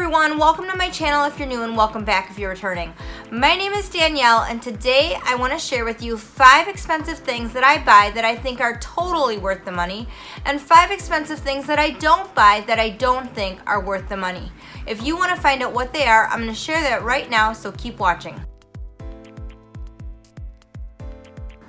everyone, welcome to my channel if you're new and welcome back if you're returning. My name is Danielle and today I want to share with you 5 expensive things that I buy that I think are totally worth the money and 5 expensive things that I don't buy that I don't think are worth the money. If you want to find out what they are, I'm going to share that right now, so keep watching.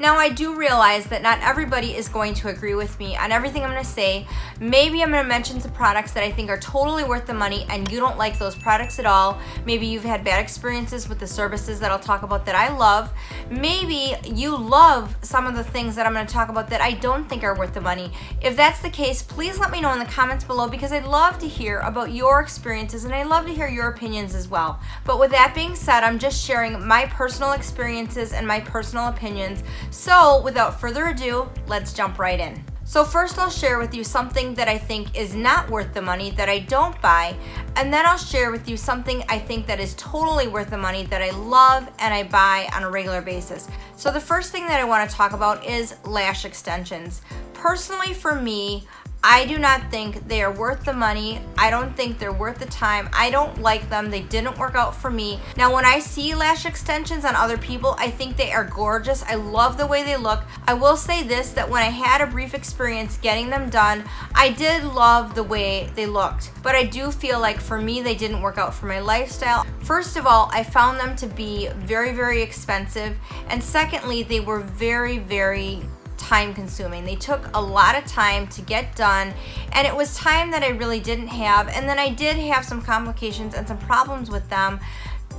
Now I do realize that not everybody is going to agree with me on everything I'm going to say. Maybe I'm going to mention some products that I think are totally worth the money and you don't like those products at all. Maybe you've had bad experiences with the services that I'll talk about that I love. Maybe you love some of the things that I'm going to talk about that I don't think are worth the money. If that's the case, please let me know in the comments below because I'd love to hear about your experiences and I'd love to hear your opinions as well. But with that being said, I'm just sharing my personal experiences and my personal opinions. So without further ado, let's jump right in. So first I'll share with you something that I think is not worth the money that I don't buy, and then I'll share with you something I think that is totally worth the money that I love and I buy on a regular basis. So the first thing that I want to talk about is lash extensions. Personally for me, I do not think they are worth the money. I don't think they're worth the time. I don't like them. They didn't work out for me. Now, when I see lash extensions on other people, I think they are gorgeous. I love the way they look. I will say this, that when I had a brief experience getting them done, I did love the way they looked. But I do feel like for me, they didn't work out for my lifestyle. First of all, I found them to be very, very expensive. And secondly, they were very, very time consuming. They took a lot of time to get done and it was time that I really didn't have, and then I did have some complications and some problems with them.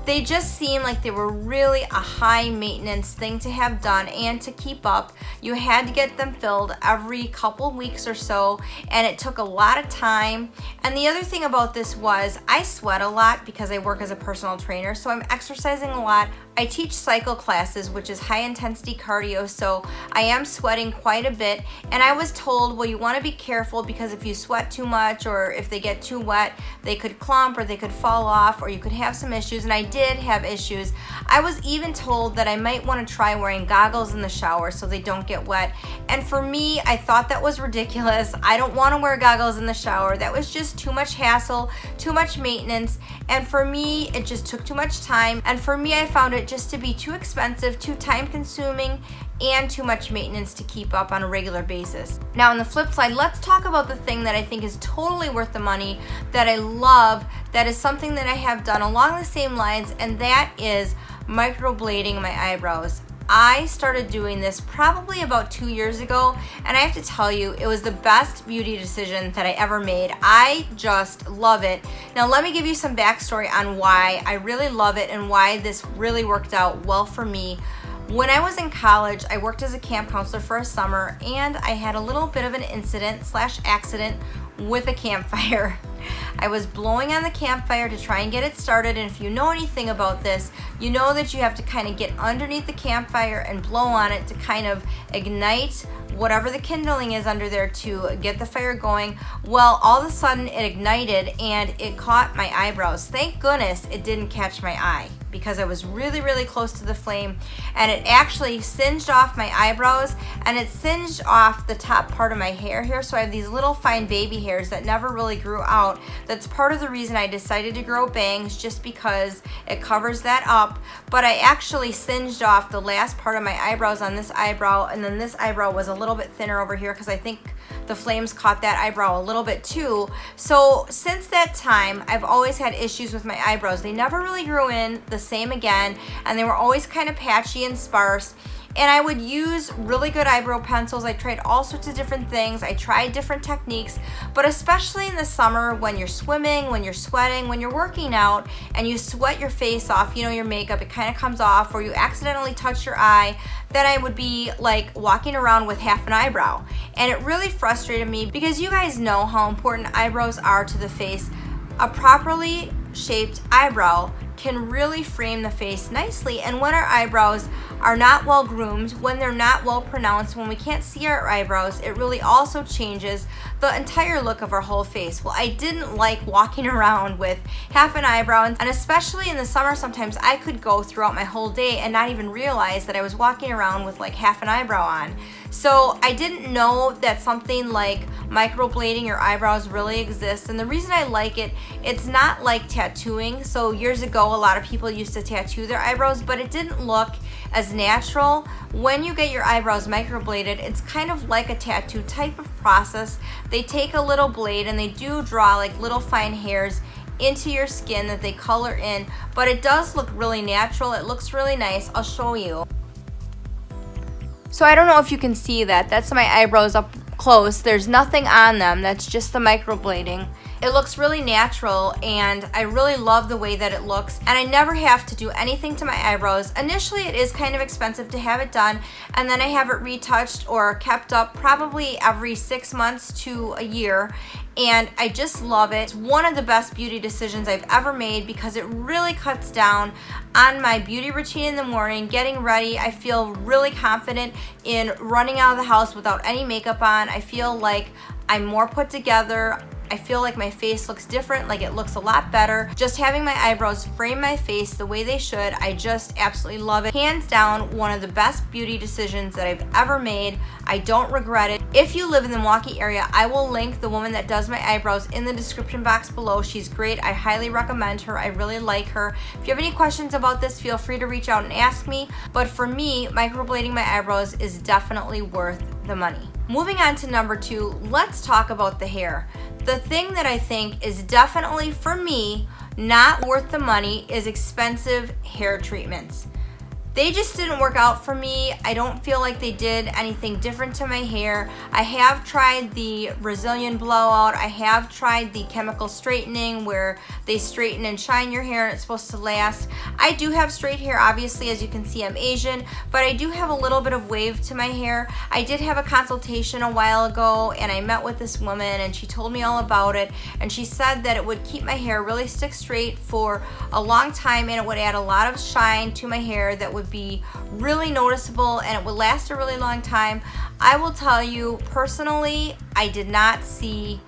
They just seemed like they were really a high maintenance thing to have done and to keep up. You had to get them filled every couple weeks or so and it took a lot of time. And the other thing about this was I sweat a lot because I work as a personal trainer, so I'm exercising a lot. I teach cycle classes, which is high intensity cardio, so I am sweating quite a bit, and I was told, well, you want to be careful because if you sweat too much or if they get too wet, they could clump or they could fall off or you could have some issues, and I did have issues. I was even told that I might want to try wearing goggles in the shower so they don't get wet, and for me, I thought that was ridiculous. I don't want to wear goggles in the shower. That was just too much hassle, too much maintenance, and for me, it just took too much time, and for me, I found it just to be too expensive, too time consuming, and too much maintenance to keep up on a regular basis. Now on the flip side, let's talk about the thing that I think is totally worth the money, that I love, that is something that I have done along the same lines, and that is microblading my eyebrows. I started doing this probably about 2 years ago, and I have to tell you, it was the best beauty decision that I ever made. I just love it. Now let me give you some backstory on why I really love it and why this really worked out well for me. When I was in college, I worked as a camp counselor for a summer, and I had a little bit of an incident/accident with a campfire. I was blowing on the campfire to try and get it started, and if you know anything about this, you know that you have to kind of get underneath the campfire and blow on it to kind of ignite whatever the kindling is under there to get the fire going. Well, all of a sudden it ignited and it caught my eyebrows. Thank goodness it didn't catch my eye because I was really, really close to the flame, and it actually singed off my eyebrows and it singed off the top part of my hair here. So I have these little fine baby hairs that never really grew out. That's part of the reason I decided to grow bangs, just because it covers that up. But I actually singed off the last part of my eyebrows on this eyebrow, and then this eyebrow was a little bit thinner over here because I think the flames caught that eyebrow a little bit too. So since that time, I've always had issues with my eyebrows. They never really grew in the same again, and they were always kind of patchy and sparse. And I would use really good eyebrow pencils. I tried all sorts of different things. I tried different techniques, but especially in the summer when you're swimming, when you're sweating, when you're working out and you sweat your face off, you know, your makeup, it kind of comes off, or you accidentally touch your eye, then I would be like walking around with half an eyebrow. And it really frustrated me because you guys know how important eyebrows are to the face. A properly shaped eyebrow can really frame the face nicely. And when our eyebrows are not well groomed, when they're not well pronounced, when we can't see our eyebrows, it really also changes the entire look of our whole face. Well, I didn't like walking around with half an eyebrow, and especially in the summer, sometimes I could go throughout my whole day and not even realize that I was walking around with like half an eyebrow on. So I didn't know that something like microblading your eyebrows really exists, and the reason I like it, it's not like tattooing. So years ago, a lot of people used to tattoo their eyebrows, but it didn't look as natural. When you get your eyebrows microbladed, it's kind of like a tattoo type of process. They take a little blade and they do draw like little fine hairs into your skin that they color in, but it does look really natural. It looks really nice. I'll show you. So I don't know if you can see that. That's my eyebrows up close. There's nothing on them. That's just the microblading. It looks really natural, and I really love the way that it looks, and I never have to do anything to my eyebrows. Initially, it is kind of expensive to have it done, and then I have it retouched or kept up probably every 6 months to a year, and I just love it. It's one of the best beauty decisions I've ever made because it really cuts down on my beauty routine in the morning, getting ready. I feel really confident in running out of the house without any makeup on. I feel like I'm more put together. I feel like my face looks different, like it looks a lot better. Just having my eyebrows frame my face the way they should, I just absolutely love it. Hands down, one of the best beauty decisions that I've ever made. I don't regret it. If you live in the Milwaukee area, I will link the woman that does my eyebrows in the description box below. She's great. I highly recommend her. I really like her. If you have any questions about this, feel free to reach out and ask me. But for me, microblading my eyebrows is definitely worth the money. Moving on to number 2, let's talk about the hair. The thing that I think is definitely, for me, not worth the money is expensive hair treatments. They just didn't work out for me. I don't feel like they did anything different to my hair. I have tried the Brazilian blowout. I have tried the chemical straightening where they straighten and shine your hair and it's supposed to last. I do have straight hair, obviously. As you can see, I'm Asian, but I do have a little bit of wave to my hair. I did have a consultation a while ago, and I met with this woman, and she told me all about it, and she said that it would keep my hair really stick straight for a long time, and it would add a lot of shine to my hair that would be really noticeable, and it would last a really long time. I will tell you personally, I did not see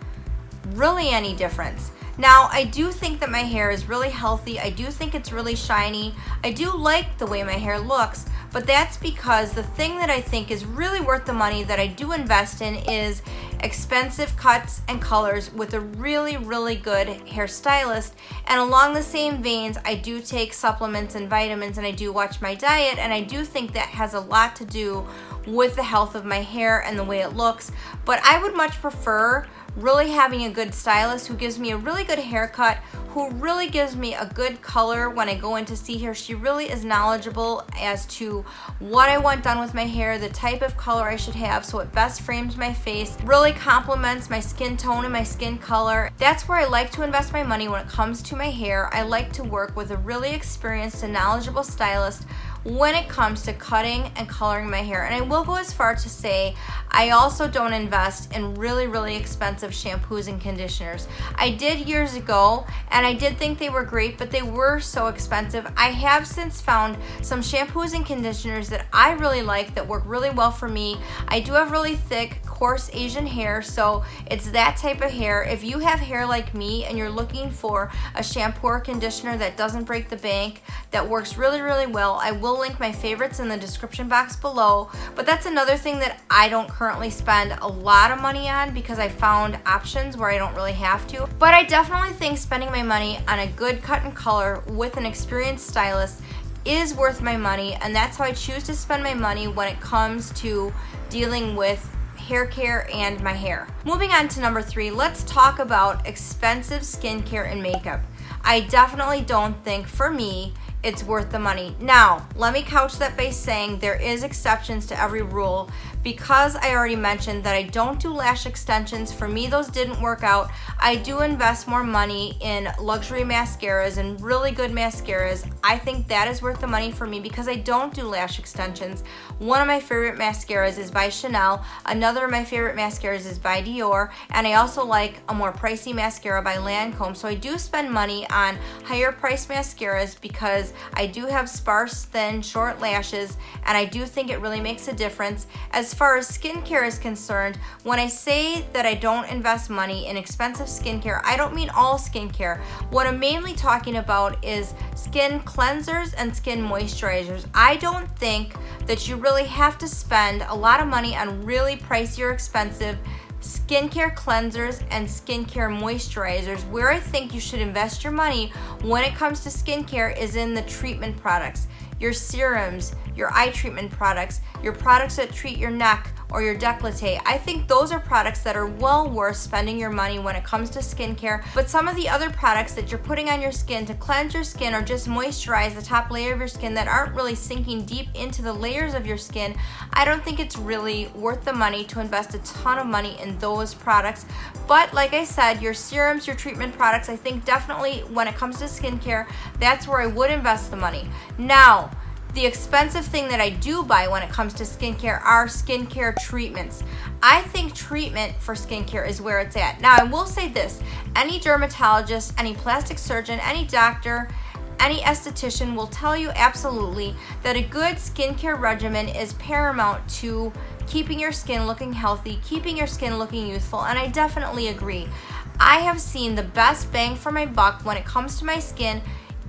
really any difference. Now, I do think that my hair is really healthy. I do think it's really shiny. I do like the way my hair looks, but that's because the thing that I think is really worth the money that I do invest in is expensive cuts and colors with a really, really good hairstylist. And along the same veins, I do take supplements and vitamins, and I do watch my diet, and I do think that has a lot to do with the health of my hair and the way it looks. But I would much prefer really having a good stylist who gives me a really good haircut, who really gives me a good color when I go in to see her. She really is knowledgeable as to what I want done with my hair, the type of color I should have so it best frames my face, really complements my skin tone and my skin color. That's where I like to invest my money when it comes to my hair. I like to work with a really experienced and knowledgeable stylist when it comes to cutting and coloring my hair. And I will go as far to say I also don't invest in really, really expensive shampoos and conditioners. I did years ago, and I did think they were great, but they were so expensive. I have since found some shampoos and conditioners that I really like that work really well for me. I do have really thick, coarse Asian hair, so it's that type of hair. If you have hair like me and you're looking for a shampoo or conditioner that doesn't break the bank, that works really, really well, I will link my favorites in the description box below. But that's another thing that I don't currently spend a lot of money on because I found options where I don't really have to. But I definitely think spending my money on a good cut and color with an experienced stylist is worth my money, and that's how I choose to spend my money when it comes to dealing with hair care and my hair. Moving on to number 3, let's talk about expensive skincare and makeup. I definitely don't think, for me, it's worth the money. Now, let me couch that by saying there is exceptions to every rule. Because I already mentioned that I don't do lash extensions, for me those didn't work out. I do invest more money in luxury mascaras and really good mascaras. I think that is worth the money for me because I don't do lash extensions. One of my favorite mascaras is by Chanel, another of my favorite mascaras is by Dior, and I also like a more pricey mascara by Lancome. So I do spend money on higher price mascaras because I do have sparse, thin, short lashes, and I do think it really makes a difference. As far as skincare is concerned, when I say that I don't invest money in expensive skincare, I don't mean all skincare. What I'm mainly talking about is skin cleansers and skin moisturizers. I don't think that you really have to spend a lot of money on really pricey or expensive skincare cleansers and skincare moisturizers. Where I think you should invest your money when it comes to skincare is in the treatment products, your serums, your eye treatment products, your products that treat your neck or your décolleté. I think those are products that are well worth spending your money when it comes to skincare. But some of the other products that you're putting on your skin to cleanse your skin or just moisturize the top layer of your skin that aren't really sinking deep into the layers of your skin, I don't think it's really worth the money to invest a ton of money in those products. But like I said, your serums, your treatment products, I think definitely when it comes to skincare, that's where I would invest the money. Now, the expensive thing that I do buy when it comes to skincare are skincare treatments. I think treatment for skincare is where it's at. Now, I will say this, any dermatologist, any plastic surgeon, any doctor, any esthetician will tell you absolutely that a good skincare regimen is paramount to keeping your skin looking healthy, keeping your skin looking youthful, and I definitely agree. I have seen the best bang for my buck when it comes to my skin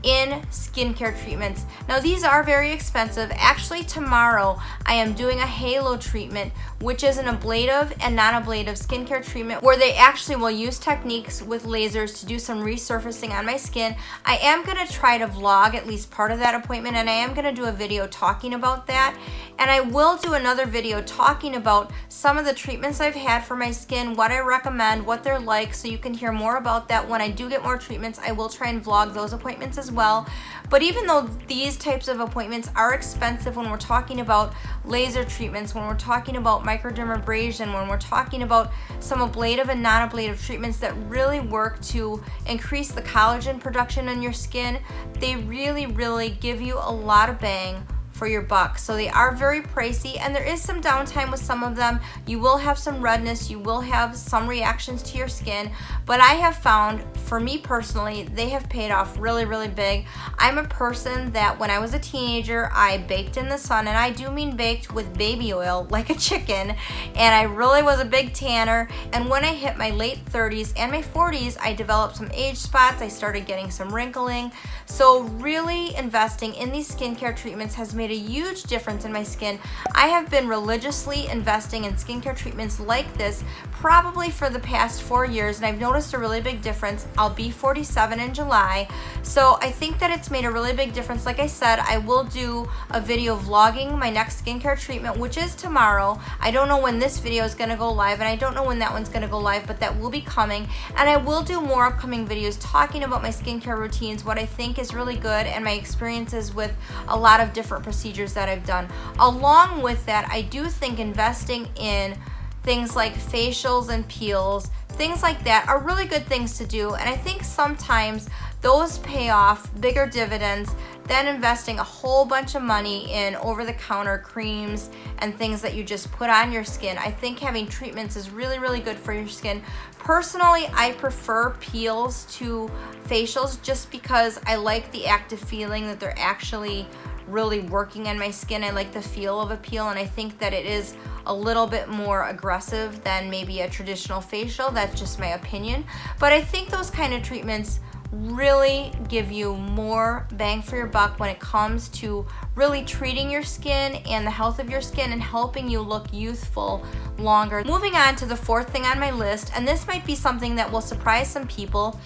in skincare treatments. Now these are very expensive. Actually tomorrow I am doing a halo treatment, which is an ablative and non-ablative skincare treatment where they actually will use techniques with lasers to do some resurfacing on my skin. I am going to try to vlog at least part of that appointment, and I am going to do a video talking about that, and I will do another video talking about some of the treatments I've had for my skin, what I recommend, what they're like, so you can hear more about that. When I do get more treatments, I will try and vlog those appointments as well. But even though these types of appointments are expensive, when we're talking about laser treatments, when we're talking about microdermabrasion, when we're talking about some ablative and non-ablative treatments that really work to increase the collagen production in your skin, they really give you a lot of bang for your buck. So they are very pricey, and there is some downtime with some of them. You will have some redness, you will have some reactions to your skin, but I have found, for me personally, they have paid off really big. I'm a person that when I was a teenager, I baked in the sun, and I do mean baked with baby oil like a chicken, and I really was a big tanner. And when I hit my late 30s and my 40s, I developed some age spots, I started getting some wrinkling. So really investing in these skincare treatments has made a huge difference in my skin. I have been religiously investing in skincare treatments like this probably for the past 4 years, and I've noticed a really big difference. I'll be 47 in July, so I think that it's made a really big difference. Like I said, I will do a video vlogging my next skincare treatment, which is tomorrow. I don't know when this video is going to go live, and I don't know when that one's going to go live, but that will be coming. And I will do more upcoming videos talking about my skincare routines, what I think is really good, and my experiences with a lot of different procedures that I've done. Along with that, I do think investing in things like facials and peels, things like that are really good things to do, and I think sometimes those pay off bigger dividends than investing a whole bunch of money in over-the-counter creams and things that you just put on your skin. I think having treatments is really good for your skin. Personally, I prefer peels to facials just because I like the active feeling that they're actually really working on my skin. I like the feel of a peel, and I think that it is a little bit more aggressive than maybe a traditional facial. That's just my opinion. But I think those kind of treatments really give you more bang for your buck when it comes to really treating your skin and the health of your skin and helping you look youthful longer. Moving on to the fourth thing on my list, and this might be something that will surprise some people,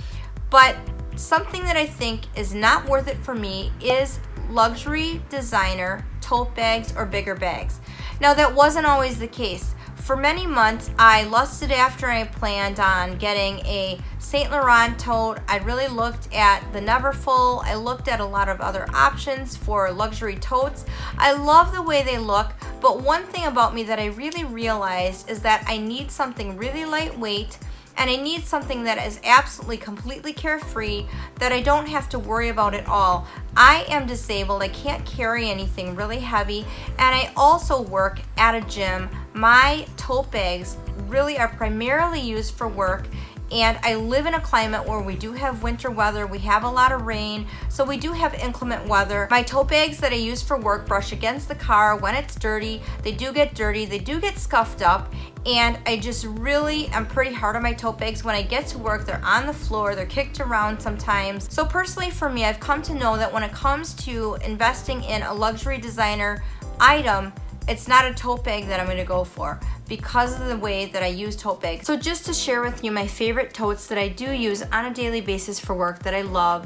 but something that I think is not worth it for me is luxury designer tote bags or bigger bags. Now that wasn't always the case. For many months, I lusted after and I planned on getting a Saint Laurent tote. I really looked at the Neverfull. I looked at a lot of other options for luxury totes. I love the way they look, but one thing about me that I really realized is that I need something really lightweight, and I need something that is absolutely completely carefree, that I don't have to worry about at all. I am disabled, I can't carry anything really heavy, and I also work at a gym. My tote bags really are primarily used for work, and I live in a climate where we do have winter weather, we have a lot of rain, so we do have inclement weather. My tote bags that I use for work brush against the car when it's dirty. They do get dirty, they do get scuffed up, and I just really am pretty hard on my tote bags. When I get to work, they're on the floor, they're kicked around sometimes. So personally for me, I've come to know that when it comes to investing in a luxury designer item, it's not a tote bag that I'm going to go for because of the way that I use tote bags. So just to share with you my favorite totes that I do use on a daily basis for work that I love,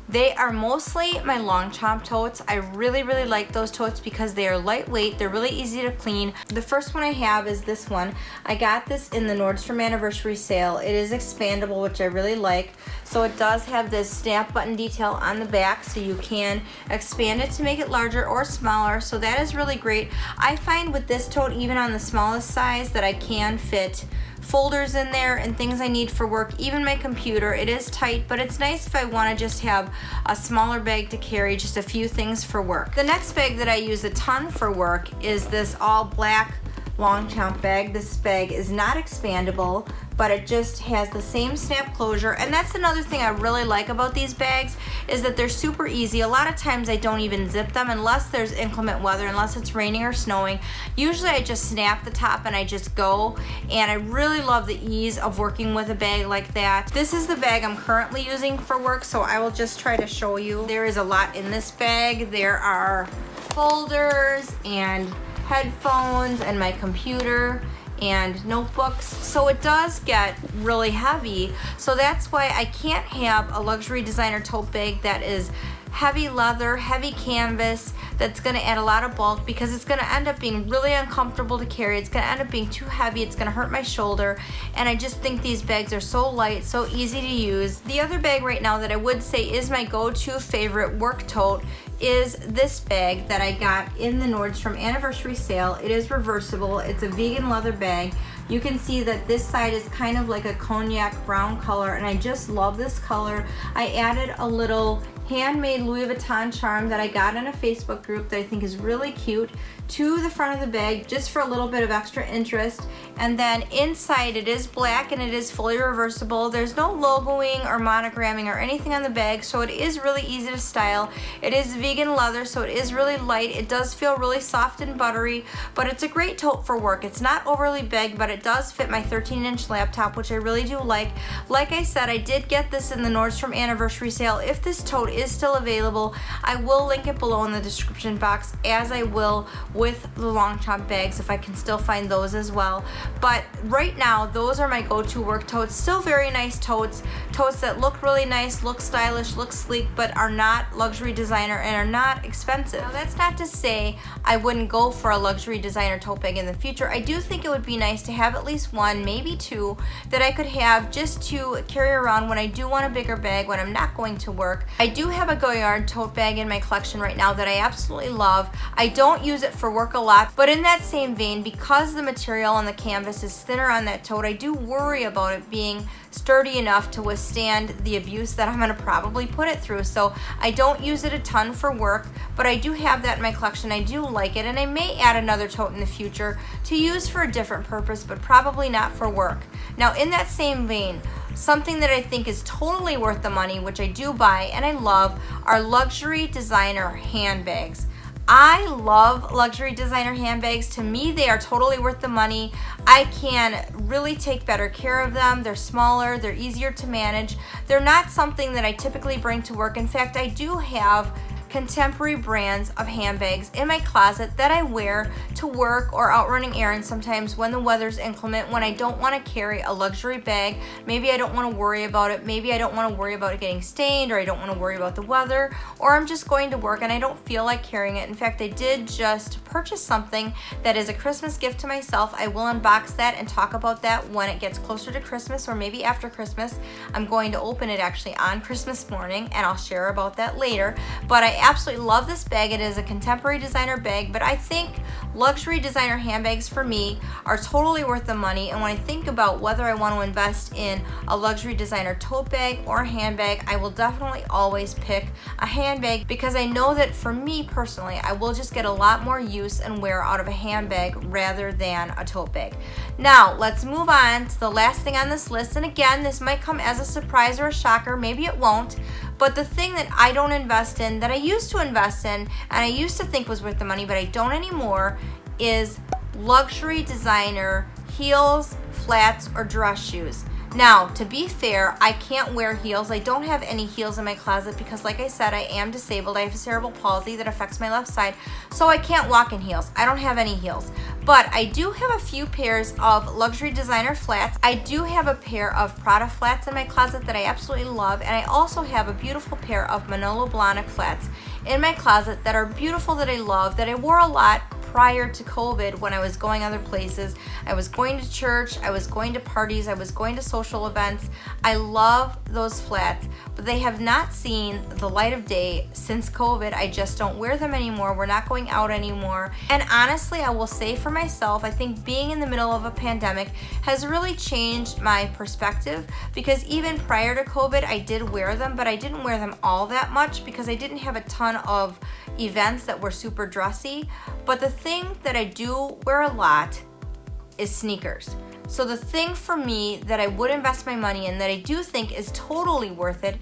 they are mostly my Longchamp totes. I really like those totes because they are lightweight, they're really easy to clean. The first one I have is this one. I got this in the Nordstrom anniversary sale. It is expandable, which I really like. So it does have this snap button detail on the back, so you can expand it to make it larger or smaller, so that is really great. I find with this tote, even on the smallest size, that I can fit folders in there and things I need for work, even my computer. It is tight, but it's nice if I want to just have a smaller bag to carry just a few things for work. The next bag that I use a ton for work is this all black Longchamp bag. This bag is not expandable, but it just has the same snap closure, and that's another thing I really like about these bags, is that they're super easy. A lot of times I don't even zip them unless there's inclement weather, unless it's raining or snowing. Usually I just snap the top and I just go, and I really love the ease of working with a bag like that. This is the bag I'm currently using for work, so I will just try to show you. There is a lot in this bag. There are folders and headphones and my computer and notebooks, so it does get really heavy. So that's why I can't have a luxury designer tote bag that is heavy leather, heavy canvas, that's going to add a lot of bulk, because it's going to end up being really uncomfortable to carry. It's going to end up being too heavy, it's going to hurt my shoulder, and I just think these bags are so light, so easy to use. The other bag right now that I would say is my go-to favorite work tote is this bag that I got in the Nordstrom anniversary sale. It is reversible. It's a vegan leather bag. You can see that this side is kind of like a cognac brown color, and I just love this color. I added a little handmade Louis Vuitton charm that I got in a Facebook group that I think is really cute to the front of the bag, just for a little bit of extra interest. And then inside it is black and it is fully reversible. There's no logoing or monogramming or anything on the bag, so it is really easy to style. It is vegan leather, so it is really light. It does feel really soft and buttery, but it's a great tote for work. It's not overly big, but it does fit my 13-inch laptop, which I really do like. Like I said, I did get this in the Nordstrom anniversary sale. If this tote is still available, I will link it below in the description box, as I will with the Longchamp bags if I can still find those as well. But right now, those are my go-to work totes. Still very nice totes that look really nice, look stylish, look sleek, but are not luxury designer and are not expensive. Now that's not to say I wouldn't go for a luxury designer tote bag in the future. I do think it would be nice to have at least one, maybe two, that I could have just to carry around when I do want a bigger bag, when I'm not going to work. I do have a Goyard tote bag in my collection right now that I absolutely love. I don't use it for work a lot, but in that same vein, because the material on the canvas is thinner on that tote, I do worry about it being sturdy enough to withstand the abuse that I'm going to probably put it through. So I don't use it a ton for work, but I do have that in my collection. I do like it, and I may add another tote in the future to use for a different purpose, but probably not for work. Now in that same vein, something that I think is totally worth the money, which I do buy and I love, are luxury designer handbags. I love luxury designer handbags. To me, they are totally worth the money. I can really take better care of them. They're smaller, they're easier to manage. They're not something that I typically bring to work. In fact, I do have contemporary brands of handbags in my closet that I wear to work or out running errands sometimes when the weather's inclement, when I don't want to carry a luxury bag. Maybe I don't want to worry about it. Maybe I don't want to worry about it getting stained, or I don't want to worry about the weather, or I'm just going to work and I don't feel like carrying it. In fact, I did just purchase something that is a Christmas gift to myself. I will unbox that and talk about that when it gets closer to Christmas, or maybe after Christmas. I'm going to open it actually on Christmas morning, and I'll share about that later. But I absolutely love this bag. It is a contemporary designer bag, but I think luxury designer handbags for me are totally worth the money. And when I think about whether I want to invest in a luxury designer tote bag or a handbag, I will definitely always pick a handbag, because I know that for me personally, I will just get a lot more use and wear out of a handbag rather than a tote bag. Now let's move on to the last thing on this list. And again, this might come as a surprise or a shocker, maybe it won't. But the thing that I don't invest in, that I used to invest in, and I used to think was worth the money, but I don't anymore, is luxury designer heels, flats, or dress shoes. Now, to be fair, I can't wear heels. I don't have any heels in my closet because, like I said, I am disabled. I have a cerebral palsy that affects my left side, so I can't walk in heels. I don't have any heels. But I do have a few pairs of luxury designer flats. I do have a pair of Prada flats in my closet that I absolutely love, and I also have a beautiful pair of Manolo Blahnik flats in my closet that are beautiful, that I love, that I wore a lot prior to COVID when I was going other places. I was going to church, I was going to parties, I was going to social events. I love those flats, but they have not seen the light of day since COVID. I just don't wear them anymore. We're not going out anymore. And honestly, I will say for myself, I think being in the middle of a pandemic has really changed my perspective, because even prior to COVID, I did wear them, but I didn't wear them all that much because I didn't have a ton of events that were super dressy. But the thing that I do wear a lot is sneakers. So the thing for me that I would invest my money in, that I do think is totally worth it,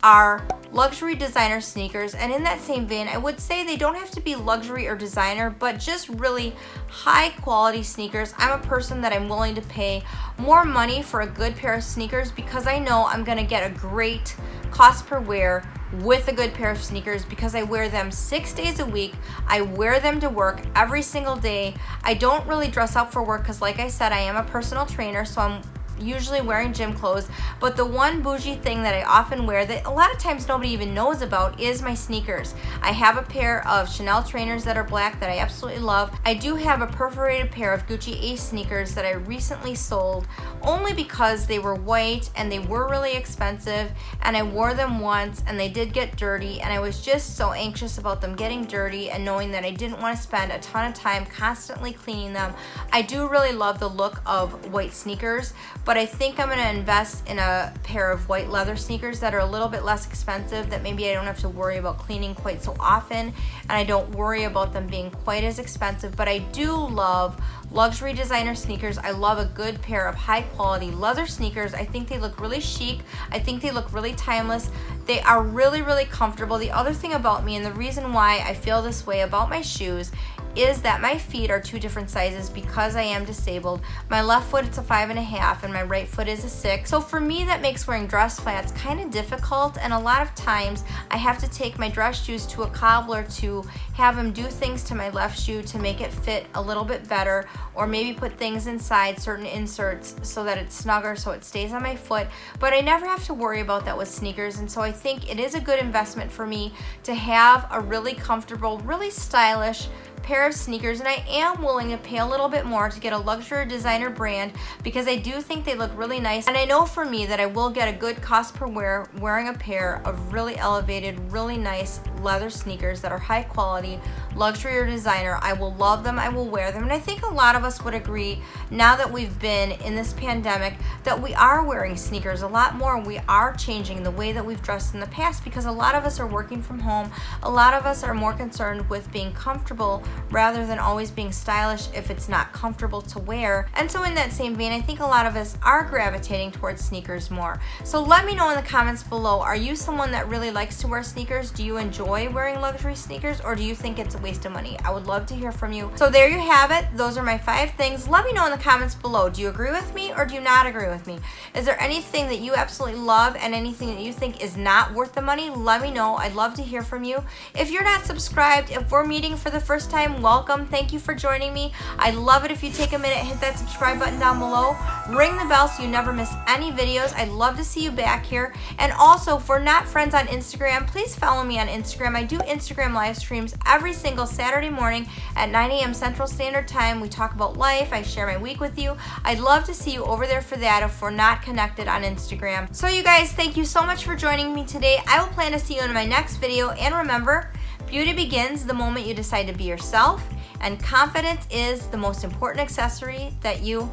are luxury designer sneakers. And in that same vein, I would say they don't have to be luxury or designer, but just really high quality sneakers. I'm a person that I'm willing to pay more money for a good pair of sneakers because I know I'm gonna get a great cost per wear with a good pair of sneakers, because I wear them 6 days a week. I wear them to work every single day. I don't really dress up for work because, like I said, I am a personal trainer, so I'm usually wearing gym clothes. But the one bougie thing that I often wear that a lot of times nobody even knows about is my sneakers. I have a pair of Chanel trainers that are black that I absolutely love. I do have a perforated pair of Gucci Ace sneakers that I recently sold only because they were white and they were really expensive, and I wore them once and they did get dirty, and I was just so anxious about them getting dirty and knowing that I didn't want to spend a ton of time constantly cleaning them. I do really love the look of white sneakers, but I think I'm gonna invest in a pair of white leather sneakers that are a little bit less expensive, that maybe I don't have to worry about cleaning quite so often, and I don't worry about them being quite as expensive. But I do love luxury designer sneakers. I love a good pair of high quality leather sneakers. I think they look really chic. I think they look really timeless. They are really, really comfortable. The other thing about me, and the reason why I feel this way about my shoes, is that my feet are two different sizes because I am disabled. My left foot, it's a 5.5, and my right foot is a 6. So for me, that makes wearing dress flats kind of difficult, and a lot of times I have to take my dress shoes to a cobbler to have him do things to my left shoe to make it fit a little bit better, or maybe put things inside, certain inserts, so that it's snugger, so it stays on my foot. But I never have to worry about that with sneakers, and so I think it is a good investment for me to have a really comfortable, really stylish pair of sneakers. And I am willing to pay a little bit more to get a luxury designer brand because I do think they look really nice, and I know for me that I will get a good cost per wear wearing a pair of really elevated, really nice leather sneakers that are high quality, luxury or designer. I will love them, I will wear them, and I think a lot of us would agree, now that we've been in this pandemic, that we are wearing sneakers a lot more. We are changing the way that we've dressed in the past because a lot of us are working from home. A lot of us are more concerned with being comfortable rather than always being stylish if it's not comfortable to wear. And so in that same vein, I think a lot of us are gravitating towards sneakers more. So let me know in the comments below, are you someone that really likes to wear sneakers? Do you enjoy wearing luxury sneakers, or do you think it's a waste of money? I would love to hear from you. So there you have it. Those are my 5 things. Let me know in the comments below. Do you agree with me or do you not agree with me? Is there anything that you absolutely love and anything that you think is not worth the money? Let me know. I'd love to hear from you. If you're not subscribed, if we're meeting for the first time, welcome. Thank you for joining me. I'd love it if you take a minute, hit that subscribe button down below, ring the bell so you never miss any videos. I'd love to see you back here. And also, if we're not friends on Instagram, please follow me on Instagram. I do Instagram live streams every single Saturday morning at 9 a.m. Central Standard Time. We talk about life. I share my week with you. I'd love to see you over there for that if we're not connected on Instagram. So you guys, thank you so much for joining me today. I will plan to see you in my next video. And remember, beauty begins the moment you decide to be yourself, and confidence is the most important accessory that you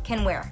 can wear.